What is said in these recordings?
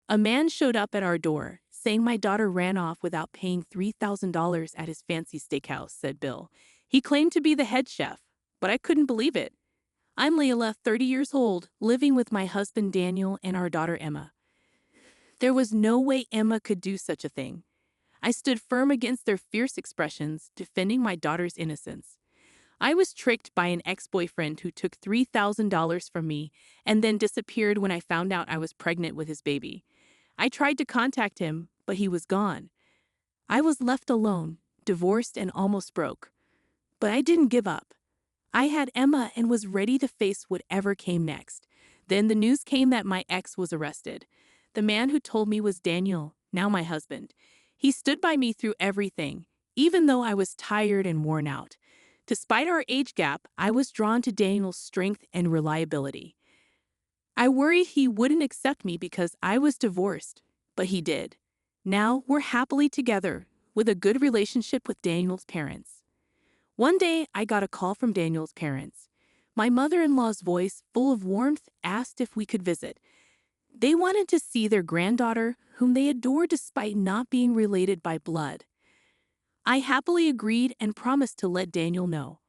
A man showed up at our door, saying my daughter ran off without paying $3,000 at his fancy steakhouse, said Bill. He claimed to be the head chef, but I couldn't believe it. I'm Leila, 30 years old, living with my husband Daniel and our daughter Emma. There was no way Emma could do such a thing. I stood firm against their fierce expressions, defending my daughter's innocence. I was tricked by an ex-boyfriend who took $3,000 from me and then disappeared when I found out I was pregnant with his baby. I tried to contact him, but he was gone. I was left alone, divorced and almost broke. But I didn't give up. I had Emma and was ready to face whatever came next. Then the news came that my ex was arrested. The man who told me was Daniel, now my husband. He stood by me through everything, even though I was tired and worn out. Despite our age gap, I was drawn to Daniel's strength and reliability. I worried he wouldn't accept me because I was divorced, but he did. Now we're happily together, with a good relationship with Daniel's parents. One day, I got a call from Daniel's parents. My mother-in-law's voice, full of warmth, asked if we could visit. They wanted to see their granddaughter, whom they adore despite not being related by blood. I happily agreed and promised to let Daniel know.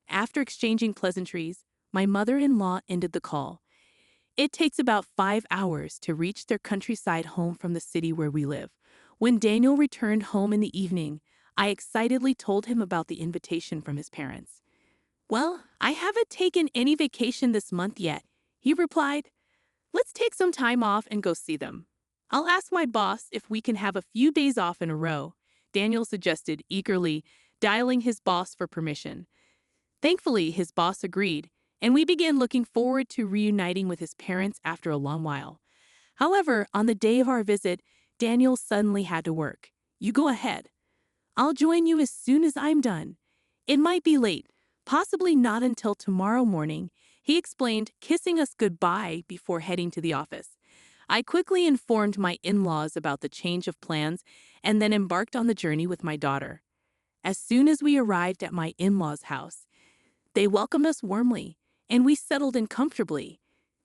After exchanging pleasantries, my mother-in-law ended the call. It takes about 5 hours to reach their countryside home from the city where we live. When Daniel returned home in the evening, I excitedly told him about the invitation from his parents. "Well, I haven't taken any vacation this month yet," he replied. "Let's take some time off and go see them. I'll ask my boss if we can have a few days off in a row," Daniel suggested eagerly, dialing his boss for permission. Thankfully, his boss agreed, and we began looking forward to reuniting with his parents after a long while. However, on the day of our visit, Daniel suddenly had to work. "You go ahead. I'll join you as soon as I'm done. It might be late, possibly not until tomorrow morning," he explained, kissing us goodbye before heading to the office. I quickly informed my in-laws about the change of plans and then embarked on the journey with my daughter. As soon as we arrived at my in-laws' house, they welcomed us warmly, and we settled in comfortably.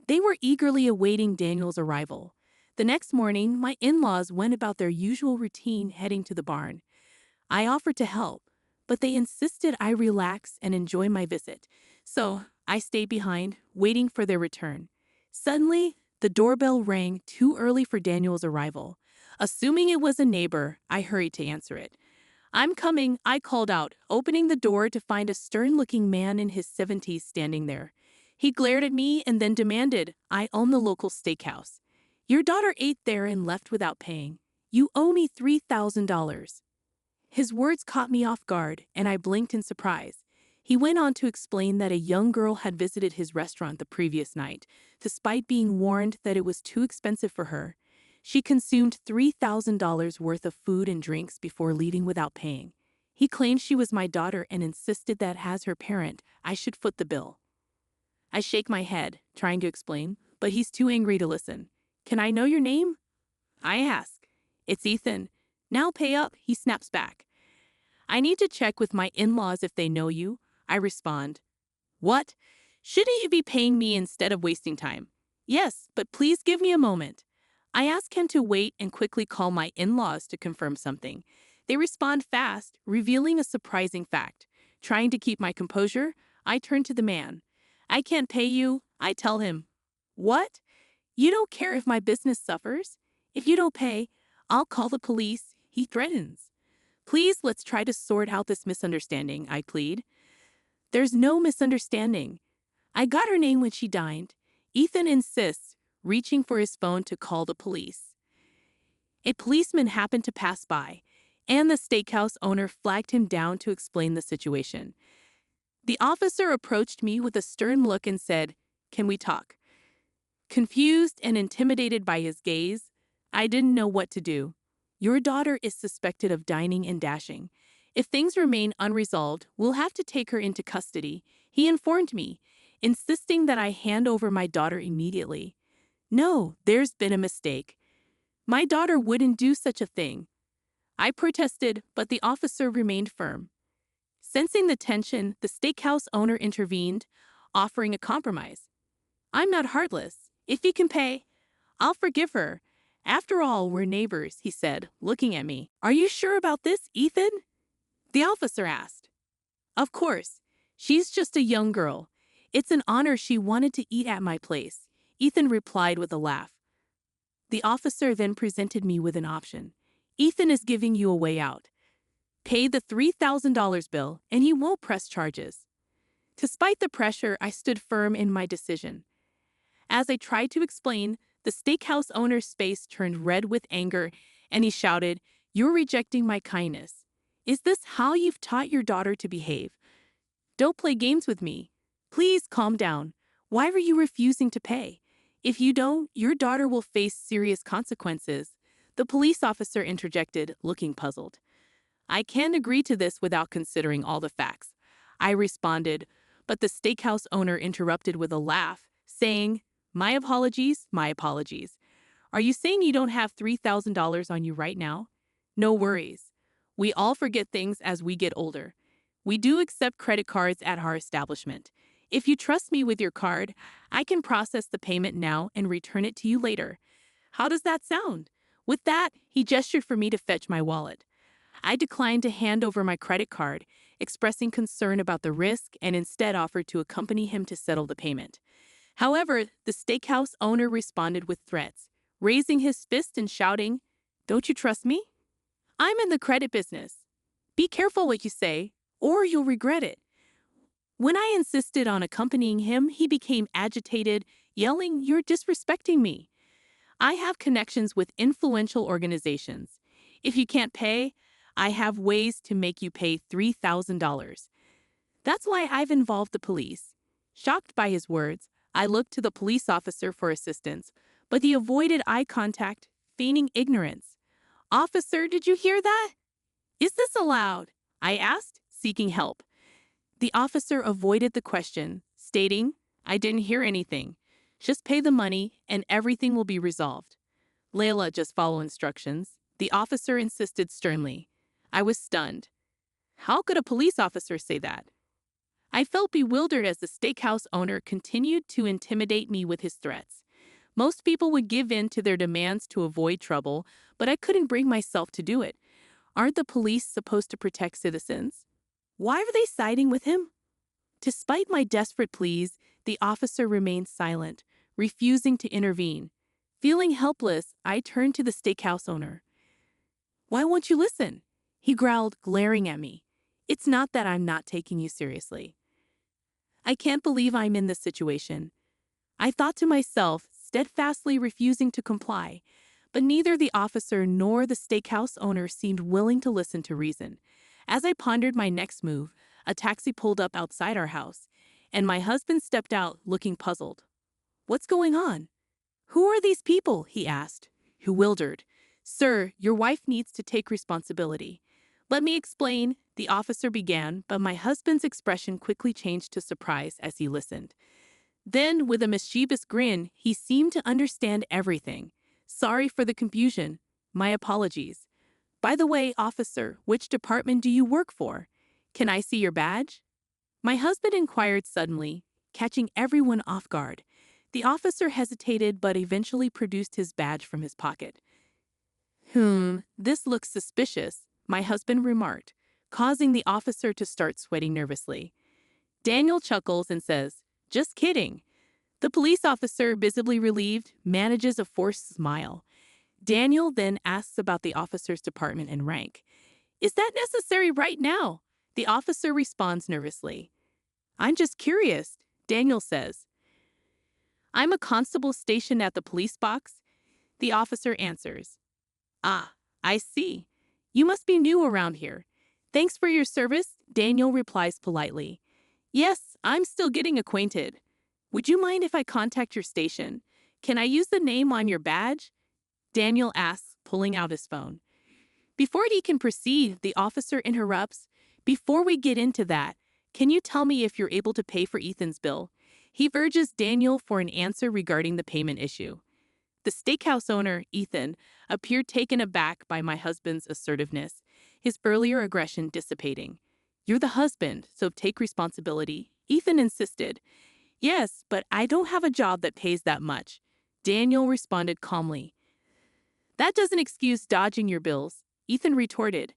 They were eagerly awaiting Daniel's arrival. The next morning, my in-laws went about their usual routine, heading to the barn. I offered to help, but they insisted I relax and enjoy my visit, so I stayed behind, waiting for their return. Suddenly, the doorbell rang too early for Daniel's arrival. Assuming it was a neighbor, I hurried to answer it. "I'm coming," I called out, opening the door to find a stern-looking man in his 70s standing there. He glared at me and then demanded, "I own the local steakhouse. Your daughter ate there and left without paying. You owe me $3,000. His words caught me off guard, and I blinked in surprise. He went on to explain that a young girl had visited his restaurant the previous night. Despite being warned that it was too expensive for her, she consumed $3,000 worth of food and drinks before leaving without paying. He claimed she was my daughter and insisted that as her parent, I should foot the bill. I shake my head, trying to explain, but he's too angry to listen. "Can I know your name?" I ask. "It's Ethan. Now pay up," he snaps back. "I need to check with my in-laws if they know you," I respond. "What? Shouldn't you be paying me instead of wasting time?" "Yes, but please give me a moment." I ask him to wait and quickly call my in-laws to confirm something. They respond fast, revealing a surprising fact. Trying to keep my composure, I turn to the man. "I can't pay you," I tell him. "What? You don't care if my business suffers? If you don't pay, I'll call the police," he threatens. "Please, let's try to sort out this misunderstanding," I plead. "There's no misunderstanding. I got her name when she dined," Ethan insists, reaching for his phone to call the police. A policeman happened to pass by, and the steakhouse owner flagged him down to explain the situation. The officer approached me with a stern look and said, "Can we talk?" Confused and intimidated by his gaze, I didn't know what to do. "Your daughter is suspected of dining and dashing. If things remain unresolved, we'll have to take her into custody," he informed me, insisting that I hand over my daughter immediately. "No, there's been a mistake. My daughter wouldn't do such a thing." I protested, but the officer remained firm. Sensing the tension, the steakhouse owner intervened, offering a compromise. "I'm not heartless. If he can pay, I'll forgive her. After all, we're neighbors, he said, looking at me. Are you sure about this, Ethan? The officer asked. Of course. She's just a young girl. It's an honor she wanted to eat at my place, Ethan replied with a laugh. The officer then presented me with an option. Ethan is giving you a way out. Pay the $3,000 bill and he won't press charges. Despite the pressure, I stood firm in my decision. As I tried to explain, the steakhouse owner's face turned red with anger and he shouted, "You're rejecting my kindness. Is this how you've taught your daughter to behave? Don't play games with me. Please calm down. Why are you refusing to pay? If you don't, your daughter will face serious consequences." The police officer interjected, looking puzzled. I can't agree to this without considering all the facts, I responded, but the steakhouse owner interrupted with a laugh, saying, My apologies. Are you saying you don't have $3,000 on you right now? No worries. We all forget things as we get older. We do accept credit cards at our establishment. If you trust me with your card, I can process the payment now and return it to you later. How does that sound? With that, he gestured for me to fetch my wallet. I declined to hand over my credit card, expressing concern about the risk and instead offered to accompany him to settle the payment. However, the steakhouse owner responded with threats, raising his fist and shouting, Don't you trust me? I'm in the credit business. Be careful what you say, or you'll regret it. When I insisted on accompanying him, he became agitated, yelling, You're disrespecting me. I have connections with influential organizations. If you can't pay, I have ways to make you pay $3,000. That's why I've involved the police. Shocked by his words, I looked to the police officer for assistance, but he avoided eye contact, feigning ignorance. Officer, did you hear that? Is this allowed? I asked, seeking help. The officer avoided the question, stating, I didn't hear anything. Just pay the money and everything will be resolved. Leila, just follow instructions. The officer insisted sternly. I was stunned. How could a police officer say that? I felt bewildered as the steakhouse owner continued to intimidate me with his threats. Most people would give in to their demands to avoid trouble, but I couldn't bring myself to do it. Aren't the police supposed to protect citizens? Why are they siding with him? Despite my desperate pleas, the officer remained silent, refusing to intervene. Feeling helpless, I turned to the steakhouse owner. Why won't you listen? He growled, glaring at me. It's not that I'm not taking you seriously. I can't believe I'm in this situation. I thought to myself, steadfastly refusing to comply, but neither the officer nor the steakhouse owner seemed willing to listen to reason. As I pondered my next move, a taxi pulled up outside our house, and my husband stepped out, looking puzzled. What's going on? Who are these people? He asked, bewildered. Sir, your wife needs to take responsibility. Let me explain, the officer began, but my husband's expression quickly changed to surprise as he listened. Then, with a mischievous grin, he seemed to understand everything. Sorry for the confusion. My apologies. By the way, officer, which department do you work for? Can I see your badge? My husband inquired suddenly, catching everyone off guard. The officer hesitated but eventually produced his badge from his pocket. This looks suspicious, my husband remarked, causing the officer to start sweating nervously. Daniel chuckles and says, Just kidding. The police officer, visibly relieved, manages a forced smile. Daniel then asks about the officer's department and rank. Is that necessary right now? The officer responds nervously. I'm just curious, Daniel says. I'm a constable stationed at the police box. The officer answers. Ah, I see. You must be new around here. Thanks for your service, Daniel replies politely. Yes, I'm still getting acquainted. Would you mind if I contact your station? Can I use the name on your badge? Daniel asks, pulling out his phone. Before he can proceed, the officer interrupts. Before we get into that, can you tell me if you're able to pay for Ethan's bill? He urges Daniel for an answer regarding the payment issue. The steakhouse owner, Ethan, appeared taken aback by my husband's assertiveness, his earlier aggression dissipating. You're the husband, so take responsibility, Ethan insisted. Yes, but I don't have a job that pays that much, Daniel responded calmly. That doesn't excuse dodging your bills, Ethan retorted.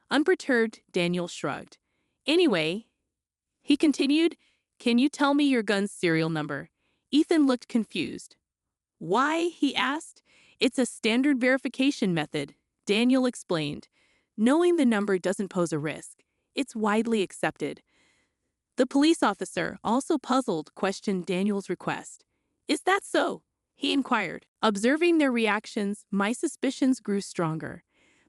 Unperturbed, Daniel shrugged. Anyway, he continued, can you tell me your gun's serial number? Ethan looked confused. Why? He asked. It's a standard verification method, Daniel explained. Knowing the number doesn't pose a risk. It's widely accepted. The police officer, also puzzled, questioned Daniel's request. Is that so? He inquired. Observing their reactions, my suspicions grew stronger.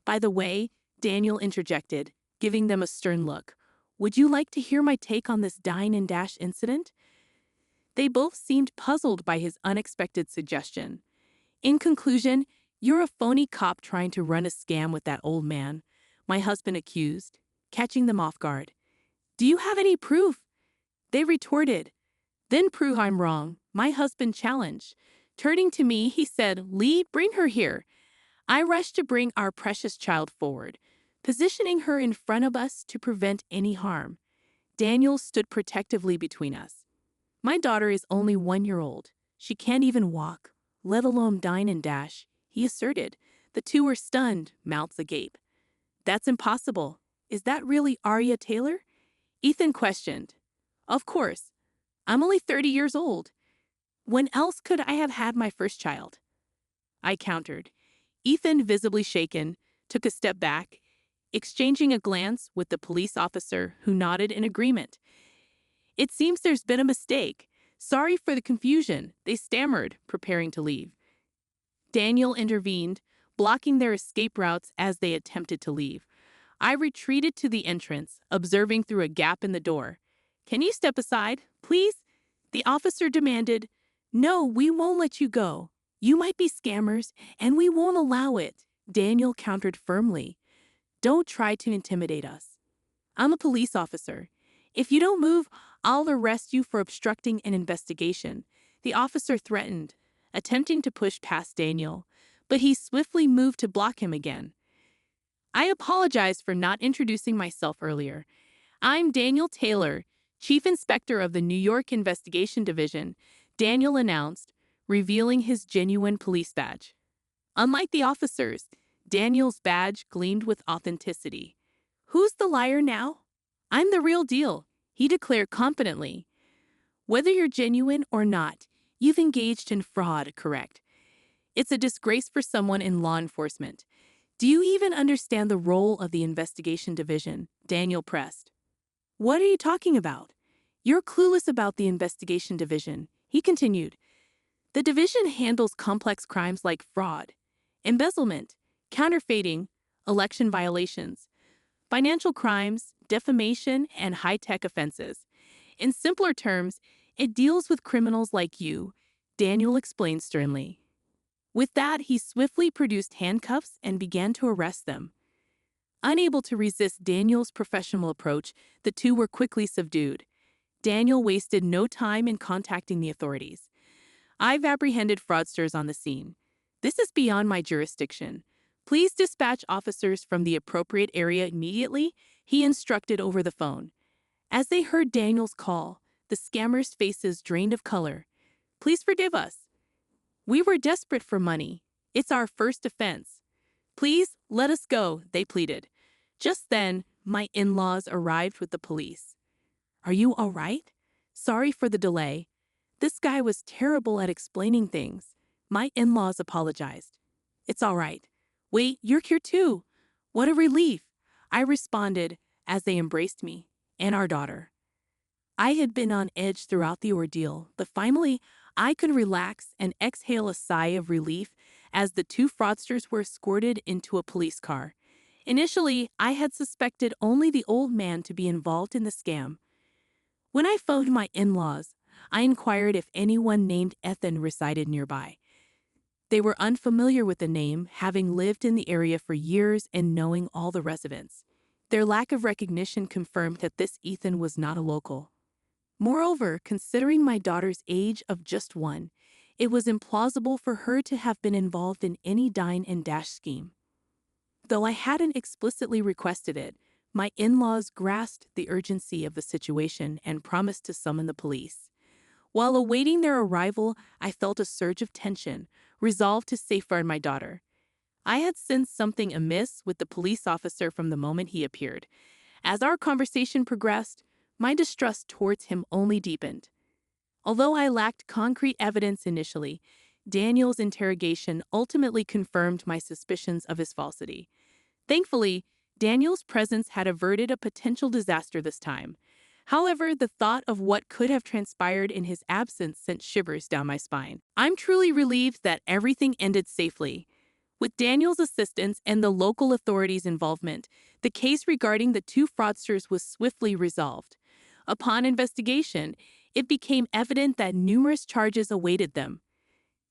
By the way, Daniel interjected, giving them a stern look. Would you like to hear my take on this dine and dash incident? They both seemed puzzled by his unexpected suggestion. In conclusion, you're a phony cop trying to run a scam with that old man, my husband accused, catching them off guard. Do you have any proof? They retorted. Then prove I'm wrong, my husband challenged. Turning to me, he said, Lee, bring her here. I rushed to bring our precious child forward, positioning her in front of us to prevent any harm. Daniel stood protectively between us. My daughter is only 1 year old. She can't even walk, let alone dine and dash, he asserted. The two were stunned, mouths agape. That's impossible. Is that really Arya Taylor? Ethan questioned. Of course. I'm only 30 years old. When else could I have had my first child? I countered. Ethan, visibly shaken, took a step back, exchanging a glance with the police officer who nodded in agreement. It seems there's been a mistake. Sorry for the confusion, they stammered, preparing to leave. Daniel intervened, blocking their escape routes as they attempted to leave. I retreated to the entrance, observing through a gap in the door. Can you step aside, please? The officer demanded. No, we won't let you go. You might be scammers, and we won't allow it, Daniel countered firmly. Don't try to intimidate us. I'm a police officer. If you don't move, I'll arrest you for obstructing an investigation, the officer threatened, attempting to push past Daniel, but he swiftly moved to block him again. I apologize for not introducing myself earlier. I'm Daniel Taylor, Chief Inspector of the New York Investigation Division, Daniel announced, revealing his genuine police badge. Unlike the officers, Daniel's badge gleamed with authenticity. Who's the liar now? I'm the real deal, he declared confidently. Whether you're genuine or not, you've engaged in fraud, correct? It's a disgrace for someone in law enforcement. Do you even understand the role of the investigation division? Daniel pressed. What are you talking about? You're clueless about the investigation division, he continued. The division handles complex crimes like fraud, embezzlement, counterfeiting, election violations, financial crimes, defamation, and high-tech offenses. In simpler terms, it deals with criminals like you, Daniel explained sternly. With that, he swiftly produced handcuffs and began to arrest them. Unable to resist Daniel's professional approach, the two were quickly subdued. Daniel wasted no time in contacting the authorities. I've apprehended fraudsters on the scene. This is beyond my jurisdiction. Please dispatch officers from the appropriate area immediately, he instructed over the phone. As they heard Daniel's call, the scammers' faces drained of color. Please forgive us. We were desperate for money. It's our first offense. Please let us go, they pleaded. Just then, my in-laws arrived with the police. Are you all right? Sorry for the delay. This guy was terrible at explaining things. My in-laws apologized. It's all right. Wait, you're here too. What a relief, I responded as they embraced me and our daughter. I had been on edge throughout the ordeal, but finally, I could relax and exhale a sigh of relief as the two fraudsters were escorted into a police car. Initially, I had suspected only the old man to be involved in the scam. When I phoned my in-laws, I inquired if anyone named Ethan resided nearby. They were unfamiliar with the name, having lived in the area for years and knowing all the residents. Their lack of recognition confirmed that this Ethan was not a local. Moreover, considering my daughter's age of just 1, it was implausible for her to have been involved in any dine and dash scheme. Though I hadn't explicitly requested it, my in-laws grasped the urgency of the situation and promised to summon the police. While awaiting their arrival, I felt a surge of tension, resolved to safeguard my daughter. I had sensed something amiss with the police officer from the moment he appeared. As our conversation progressed, my distrust towards him only deepened. Although I lacked concrete evidence initially, Daniel's interrogation ultimately confirmed my suspicions of his falsity. Thankfully, Daniel's presence had averted a potential disaster this time. However, the thought of what could have transpired in his absence sent shivers down my spine. I'm truly relieved that everything ended safely. With Daniel's assistance and the local authorities' involvement, the case regarding the two fraudsters was swiftly resolved. Upon investigation, it became evident that numerous charges awaited them.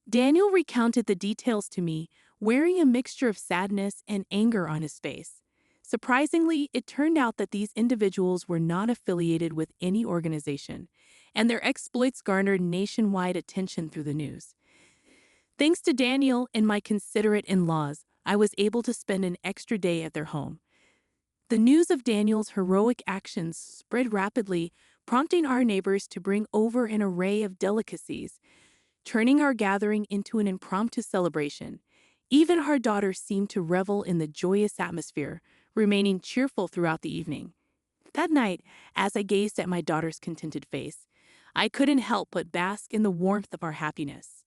Daniel recounted the details to me, wearing a mixture of sadness and anger on his face. Surprisingly, it turned out that these individuals were not affiliated with any organization, and their exploits garnered nationwide attention through the news. Thanks to Daniel and my considerate in-laws, I was able to spend an extra day at their home. The news of Daniel's heroic actions spread rapidly, prompting our neighbors to bring over an array of delicacies, turning our gathering into an impromptu celebration. Even our daughter seemed to revel in the joyous atmosphere, remaining cheerful throughout the evening. That night, as I gazed at my daughter's contented face, I couldn't help but bask in the warmth of our happiness.